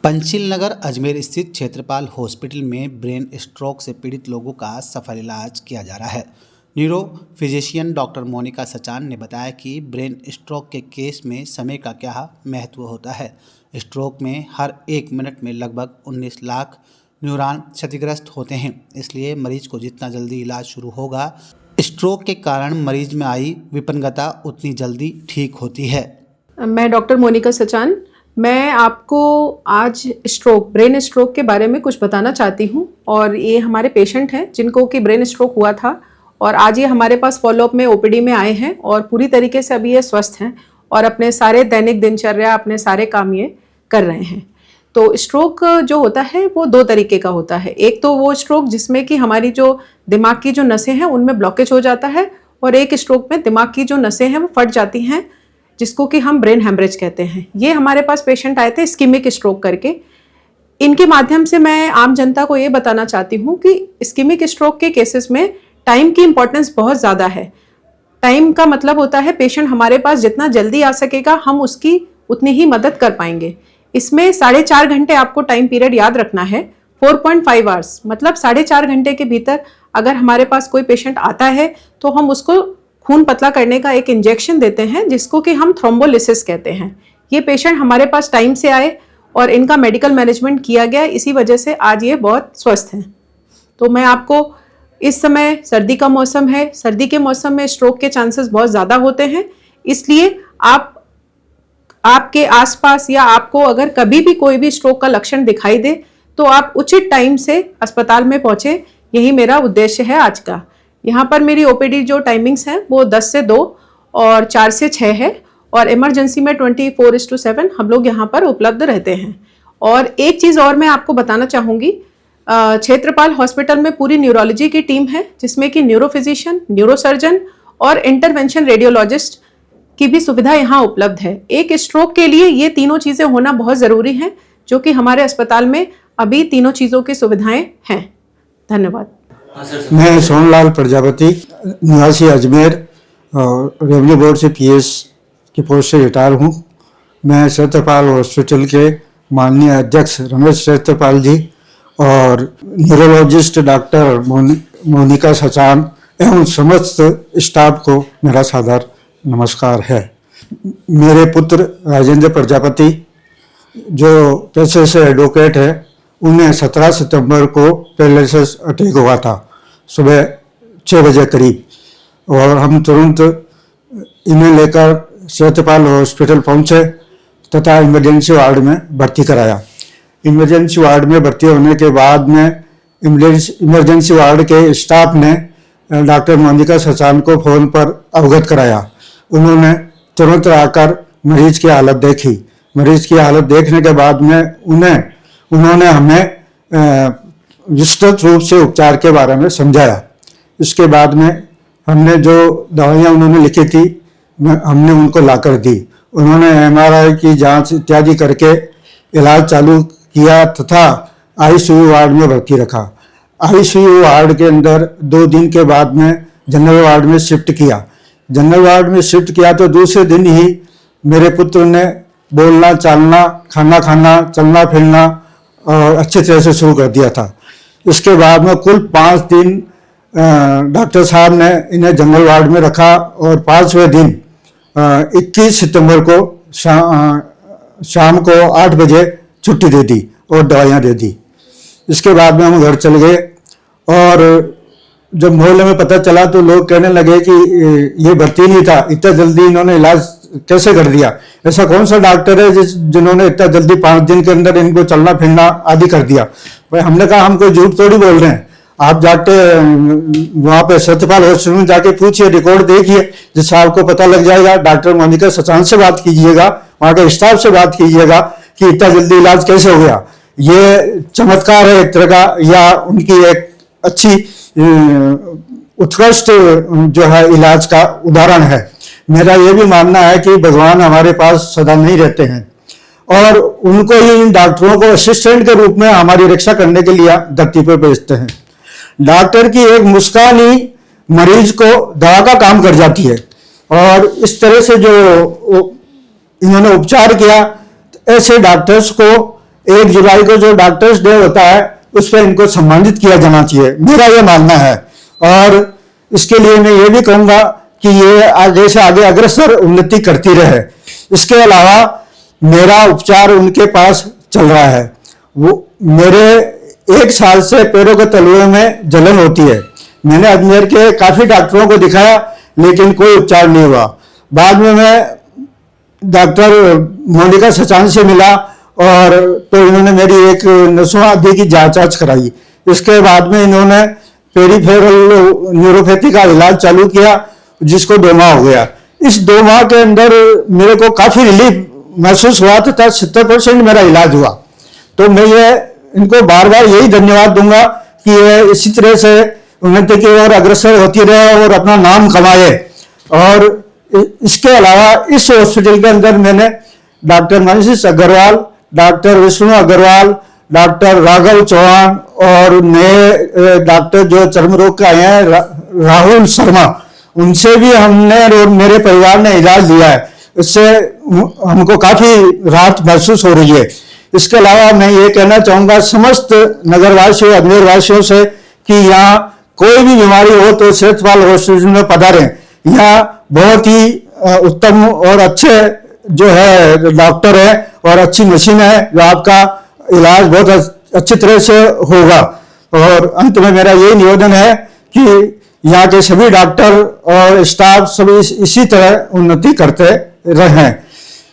पंचिल नगर अजमेर स्थित क्षेत्रपाल हॉस्पिटल में brain stroke से पीड़ित लोगों का सफल इलाज किया जा रहा है। Neuro physician doctor Monika Sachan ने बताया कि ब्रेन स्ट्रोक के केस में समय का क्या महत्व होता है। स्ट्रोक में हर 1 मिनट में लगभग 19 लाख न्यूरॉन क्षतिग्रस्त होते हैं, इसलिए मरीज को जितना जल्दी इलाज शुरू होगा, स्ट्रोक के कारण मरीज में आई विपन्नता उतनी जल्दी ठीक होती है। मैं डॉक्टर मोनिका सचान, मैं आपको आज ब्रेन स्ट्रोक के बारे में कुछ बताना चाहती हूँ। और ये हमारे पेशेंट हैं जिनको कि ब्रेन स्ट्रोक हुआ था और आज ये हमारे पास फॉलोअप में ओपीडी में आए हैं और पूरी तरीके से अभी ये स्वस्थ हैं और अपने सारे दैनिक दिनचर्या, अपने सारे काम ये कर रहे हैं। तो स्ट्रोक जो होता है वो 2 तरीके का होता है। एक तो वो स्ट्रोक जिसमें कि हमारी जो दिमाग की जो नसें हैं उनमें ब्लॉकेज हो जाता है, और एक स्ट्रोक में दिमाग की जो नसें हैं वो फट जाती हैं, जिसको कि हम ब्रेन हेमरेज कहते हैं। ये हमारे पास पेशेंट आए थे इस्कीमिक स्ट्रोक करके। इनके माध्यम से मैं आम जनता को ये बताना चाहती हूँ कि इस्कीमिक स्ट्रोक के केसेस में टाइम की इंपॉर्टेंस बहुत ज़्यादा है। टाइम का मतलब होता है पेशेंट हमारे पास जितना जल्दी आ सकेगा हम उसकी उतनी ही मदद कर पाएंगे। इसमें 4.5 घंटे आपको टाइम पीरियड याद रखना है। 4.5 आवर्स मतलब 4.5 घंटे के भीतर अगर हमारे पास कोई पेशेंट आता है तो हम उसको खून पतला करने का एक इंजेक्शन देते हैं, जिसको कि हम थ्रोम्बोलिसिस कहते हैं। ये पेशेंट हमारे पास टाइम से आए और इनका मेडिकल मैनेजमेंट किया गया, इसी वजह से आज ये बहुत स्वस्थ हैं। तो मैं आपको, इस समय सर्दी का मौसम है, सर्दी के मौसम में स्ट्रोक के चांसेस बहुत ज़्यादा होते हैं, इसलिए आपके आसपास या आपको अगर कभी भी कोई भी स्ट्रोक का लक्षण दिखाई दे तो आप उचित टाइम से अस्पताल में पहुँचे। यही मेरा उद्देश्य है आज का। यहाँ पर मेरी ओपीडी जो टाइमिंग्स हैं वो 10 से 2 और 4 से 6 है, और इमरजेंसी में 24/7 हम लोग यहाँ पर उपलब्ध रहते हैं। और एक चीज़ और मैं आपको बताना चाहूँगी, क्षेत्रपाल हॉस्पिटल में पूरी न्यूरोलॉजी की टीम है, जिसमें कि न्यूरो फिजिशियन, न्यूरो सर्जन और इंटरवेंशन रेडियोलॉजिस्ट की भी सुविधा यहाँ उपलब्ध है। एक स्ट्रोक के लिए ये तीनों चीज़ें होना बहुत ज़रूरी हैं, जो कि हमारे अस्पताल में अभी तीनों चीज़ों की सुविधाएँ हैं। धन्यवाद। मैं सोनलाल प्रजापति, निवासी अजमेर, रेवेन्यू बोर्ड से पीएस की पोस्ट से रिटायर हूँ। मैं क्षेत्रपाल हॉस्पिटल के माननीय अध्यक्ष रमेश क्षेत्रपाल जी और न्यूरोलॉजिस्ट डॉक्टर मोनिका सचान एवं समस्त स्टाफ को मेरा सादर नमस्कार है। मेरे पुत्र राजेंद्र प्रजापति जो पेशे से एडवोकेट है, उन्हें 17 सितंबर को पैरालिसिस अटैक हुआ था सुबह 6 बजे करीब, और हम तुरंत इन्हें लेकर क्षेत्रपाल हॉस्पिटल पहुंचे तथा इमरजेंसी वार्ड में भर्ती कराया। इमरजेंसी वार्ड में भर्ती होने के बाद में इमरजेंसी वार्ड के स्टाफ ने डॉक्टर मोनिका सचान को फ़ोन पर अवगत कराया। उन्होंने तुरंत आकर मरीज की हालत देखी। मरीज की हालत देखने के बाद में उन्होंने हमें विस्तृत रूप से उपचार के बारे में समझाया। इसके बाद में हमने जो दवाइयाँ उन्होंने लिखी थी हमने उनको लाकर दी। उन्होंने एमआरआई की जांच इत्यादि करके इलाज चालू किया तथा आईसीयू वार्ड में भर्ती रखा। आईसीयू वार्ड के अंदर 2 दिन के बाद में जनरल वार्ड में शिफ्ट किया। जनरल वार्ड में शिफ्ट किया तो दूसरे दिन ही मेरे पुत्र ने बोलना, चालना, खाना खाना, चलना फिरना और अच्छी तरह से शुरू कर दिया था। इसके बाद में कुल 5 दिन डॉक्टर साहब ने इन्हें जनरल वार्ड में रखा और 5वें दिन 21 सितंबर को शाम को 8 बजे छुट्टी दे दी और दवाइयाँ दे दी। इसके बाद में हम घर चल गए, और जब मोहल्ले में पता चला तो लोग कहने लगे कि ये भर्ती नहीं था, इतना जल्दी इन्होंने इलाज कैसे कर दिया, ऐसा कौन सा डॉक्टर है जिन्होंने इतना जल्दी 5 दिन के अंदर इनको चलना फिरना आदि कर दिया। भाई हमने कहा हम कोई झूठ थोड़ी बोल रहे हैं, आप जाके वहाँ पे क्षेत्रपाल हॉस्पिटल में जाके पूछिए, रिकॉर्ड देखिए, जिससे आपको पता लग जाएगा। डॉक्टर मोनिका सचान से बात कीजिएगा, वहाँ के स्टाफ से बात कीजिएगा कि इतना जल्दी इलाज कैसे हो गया। ये चमत्कार है एक तरह का, या उनकी एक अच्छी उत्कृष्ट जो है इलाज का उदाहरण है। मेरा ये भी मानना है कि भगवान हमारे पास सदा नहीं रहते हैं, और उनको ही इन डॉक्टरों को असिस्टेंट के रूप में हमारी रक्षा करने के लिए धरती पर भेजते हैं। डॉक्टर की एक मुस्कान ही मरीज को दवा का काम कर जाती है, और इस तरह से जो इन्होंने उपचार किया, ऐसे डॉक्टर्स को 1 जुलाई को जो डॉक्टर्स डे होता है उस पर इनको सम्मानित किया जाना चाहिए, मेरा ये मानना है। और इसके लिए मैं ये भी कहूँगा कि ये आगे से आगे अग्रसर उन्नति करती रहे। इसके अलावा मेरा उपचार उनके पास चल रहा है। वो मेरे 1 साल से पैरों के तलुओं में जलन होती है। मैंने अजमेर के काफ़ी डॉक्टरों को दिखाया लेकिन कोई उपचार नहीं हुआ। बाद में मैं डॉक्टर मोनिका सचान से मिला और तो इन्होंने मेरी एक नसों आदि की जांच कराई। इसके बाद में इन्होंने पेरीफेरल न्यूरोपैथी का इलाज चालू किया जिसको 2 माह हो गया। इस 2 माह के अंदर मेरे को काफ़ी रिलीफ महसूस हुआ तथा 70% मेरा इलाज हुआ। तो मैं ये इनको बार बार यही धन्यवाद दूंगा कि ये इसी तरह से उन्नति की ओर अग्रसर होती रहे और अपना नाम कमाए। और इसके अलावा इस हॉस्पिटल के अंदर मैंने doctor Manish Agarwal, doctor Vishnu Agarwal, doctor Raghav Chauhan और नए डॉक्टर जो चर्म रोग के आए हैं राहुल शर्मा, उनसे भी हमने और मेरे परिवार ने इलाज लिया है। इससे हमको काफ़ी राहत महसूस हो रही है। इसके अलावा मैं ये कहना चाहूँगा समस्त नगरवासियों, अजमेर वासियों से कि यहाँ कोई भी बीमारी हो तो सेहतपाल हॉस्पिटल में पधारें। यहाँ बहुत ही उत्तम और अच्छे जो है डॉक्टर है और अच्छी मशीन है जो आपका इलाज बहुत अच्छी तरह से होगा। और अंत में मेरा यही निवेदन है कि यहाँ के सभी डॉक्टर और स्टाफ सभी इसी तरह उन्नति करते रहें।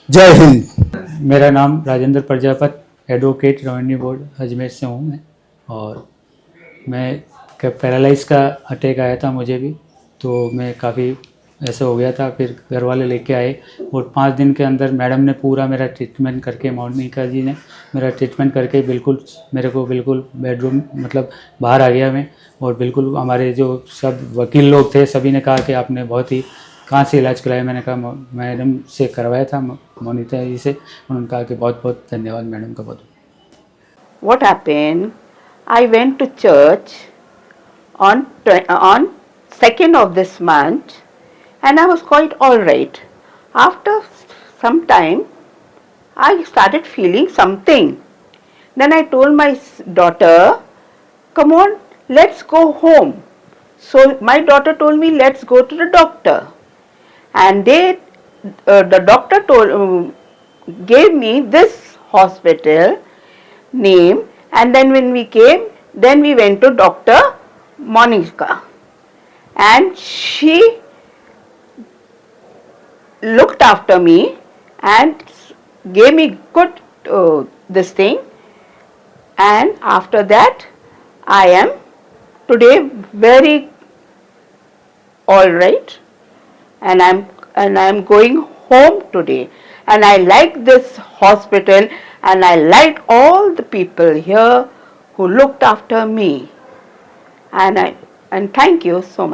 जय हिंद। मेरा नाम Rajendra Prajapati, advocate revenue board Ajmer से हूँ मैं। और मैं पैरालाइज का अटैक आया था मुझे भी, तो मैं काफ़ी ऐसे हो गया था। फिर घर वाले लेके आए और 5 दिन के अंदर मैडम ने पूरा मेरा ट्रीटमेंट करके, मोनिका जी ने मेरा ट्रीटमेंट करके बिल्कुल मेरे को बिल्कुल बेडरूम मतलब बाहर आ गया मैं। और बिल्कुल हमारे जो सब वकील लोग थे सभी ने कहा कि आपने बहुत ही कहाँ से इलाज कराया। मैंने कहा मैडम से करवाया था, मोनिका जी से। उन्होंने कहा कि बहुत बहुत धन्यवाद मैडम का। बहुत What happened? I went to church on 2nd of this month and I was quite alright. After some time I started feeling something. Then I told my daughter, come on, let's go home. So my daughter told me, let's go to the doctor. And the doctor gave me this hospital name, and then when we came, then we went to Dr. Monica, and she looked after me and gave me good this thing, and after that I am today very all right, and I'm going home today, and I like this hospital and I like all the people here who looked after me, and thank you so much.